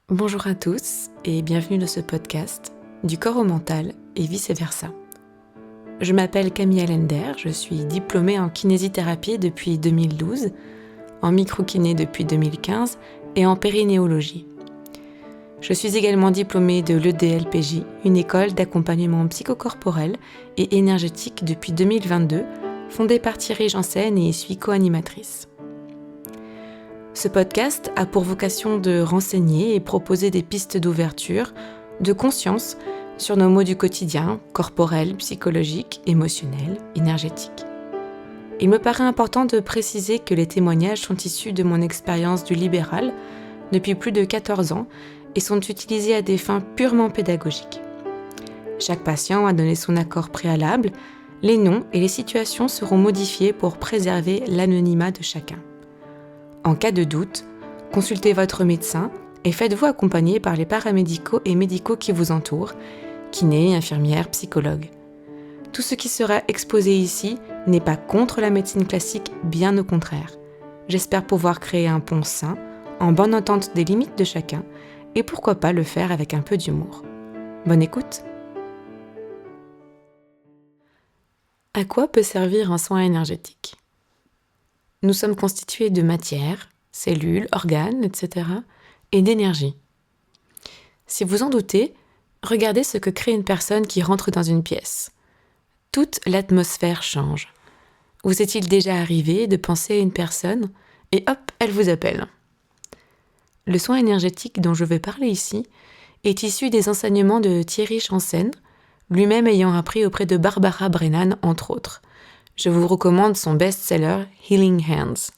Bonjour à tous et bienvenue dans ce podcast du corps au mental et vice-versa. Je m'appelle Camille Allender, je suis diplômée en kinésithérapie depuis 2012, en microkiné depuis 2015 et en périnéologie. Je suis également diplômée de l'EDLPJ, une école d'accompagnement psychocorporel et énergétique depuis 2022, fondée par Thierry Janssen et suis co-animatrice. Ce podcast a pour vocation de renseigner et proposer des pistes d'ouverture, de conscience sur nos maux du quotidien, corporels, psychologiques, émotionnels, énergétiques. Il me paraît important de préciser que les témoignages sont issus de mon expérience du libéral depuis plus de 14 ans et sont utilisés à des fins purement pédagogiques. Chaque patient a donné son accord préalable, les noms et les situations seront modifiés pour préserver l'anonymat de chacun. En cas de doute, consultez votre médecin et faites-vous accompagner par les paramédicaux et médicaux qui vous entourent, kinés, infirmières, psychologues. Tout ce qui sera exposé ici n'est pas contre la médecine classique, bien au contraire. J'espère pouvoir créer un pont sain, en bonne entente des limites de chacun, et pourquoi pas le faire avec un peu d'humour. Bonne écoute! À quoi peut servir un soin énergétique ? Nous sommes constitués de matière, cellules, organes, etc. et d'énergie. Si vous en doutez, regardez ce que crée une personne qui rentre dans une pièce. Toute l'atmosphère change. Vous est-il déjà arrivé de penser à une personne et hop, elle vous appelle ? Le soin énergétique dont je vais parler ici est issu des enseignements de Thierry Janssen, lui-même ayant appris auprès de Barbara Brennan, entre autres. Je vous recommande son best-seller Healing Hands.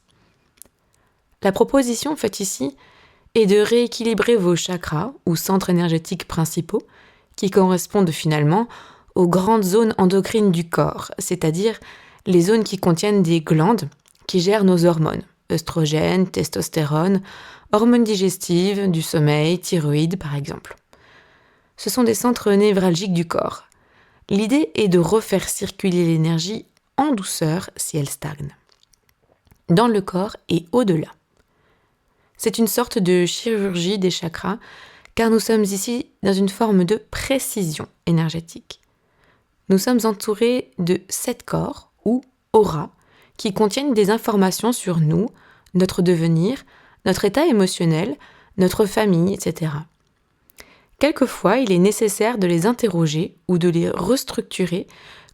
La proposition faite ici est de rééquilibrer vos chakras ou centres énergétiques principaux qui correspondent finalement aux grandes zones endocrines du corps, c'est-à-dire les zones qui contiennent des glandes qui gèrent nos hormones, œstrogènes, testostérone, hormones digestives, du sommeil, thyroïde par exemple. Ce sont des centres névralgiques du corps. L'idée est de refaire circuler l'énergie en douceur si elle stagne, dans le corps et au-delà. C'est une sorte de chirurgie des chakras, car nous sommes ici dans une forme de précision énergétique. Nous sommes entourés de 7 corps, ou auras, qui contiennent des informations sur nous, notre devenir, notre état émotionnel, notre famille, etc. Quelquefois, il est nécessaire de les interroger ou de les restructurer,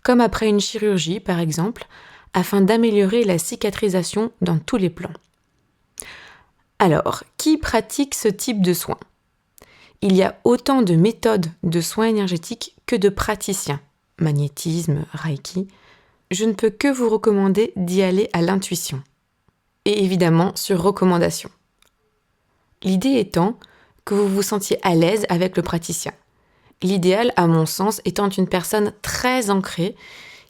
comme après une chirurgie par exemple, afin d'améliorer la cicatrisation dans tous les plans. Alors, qui pratique ce type de soins ? Il y a autant de méthodes de soins énergétiques que de praticiens, magnétisme, reiki. Je ne peux que vous recommander d'y aller à l'intuition, et évidemment sur recommandation. L'idée étant que vous vous sentiez à l'aise avec le praticien. L'idéal, à mon sens, étant une personne très ancrée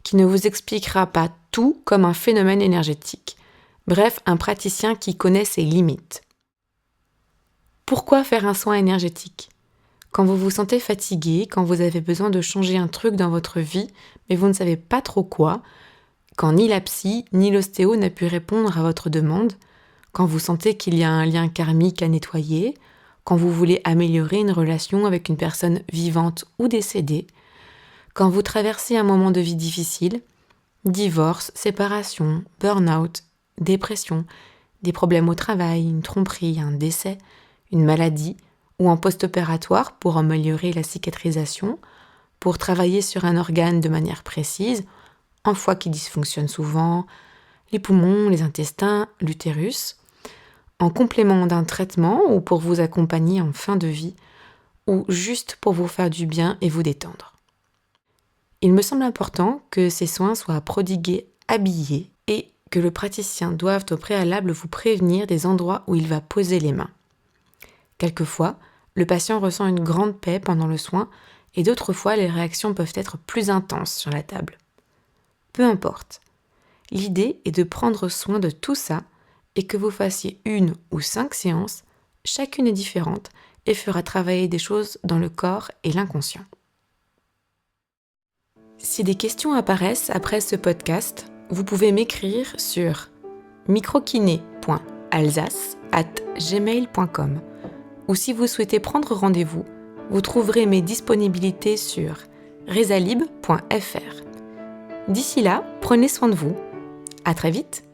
qui ne vous expliquera pas tout comme un phénomène énergétique. Bref, un praticien qui connaît ses limites. Pourquoi faire un soin énergétique ? Quand vous vous sentez fatigué, quand vous avez besoin de changer un truc dans votre vie, mais vous ne savez pas trop quoi, quand ni la psy ni l'ostéo n'a pu répondre à votre demande, quand vous sentez qu'il y a un lien karmique à nettoyer, quand vous voulez améliorer une relation avec une personne vivante ou décédée, quand vous traversez un moment de vie difficile, divorce, séparation, burn-out, dépression, des problèmes au travail, une tromperie, un décès, une maladie ou en post-opératoire pour améliorer la cicatrisation, pour travailler sur un organe de manière précise, un foie qui dysfonctionne souvent, les poumons, les intestins, l'utérus, en complément d'un traitement ou pour vous accompagner en fin de vie, ou juste pour vous faire du bien et vous détendre. Il me semble important que ces soins soient prodigués habillés et que le praticien doive au préalable vous prévenir des endroits où il va poser les mains. Quelquefois, le patient ressent une grande paix pendant le soin et d'autres fois, les réactions peuvent être plus intenses sur la table. Peu importe. L'idée est de prendre soin de tout ça et que vous fassiez 1 ou 5 séances, chacune est différente et fera travailler des choses dans le corps et l'inconscient. Si des questions apparaissent après ce podcast, vous pouvez m'écrire sur microkiné.alsace@gmail.com ou si vous souhaitez prendre rendez-vous, vous trouverez mes disponibilités sur rezalib.fr. D'ici là, prenez soin de vous. À très vite!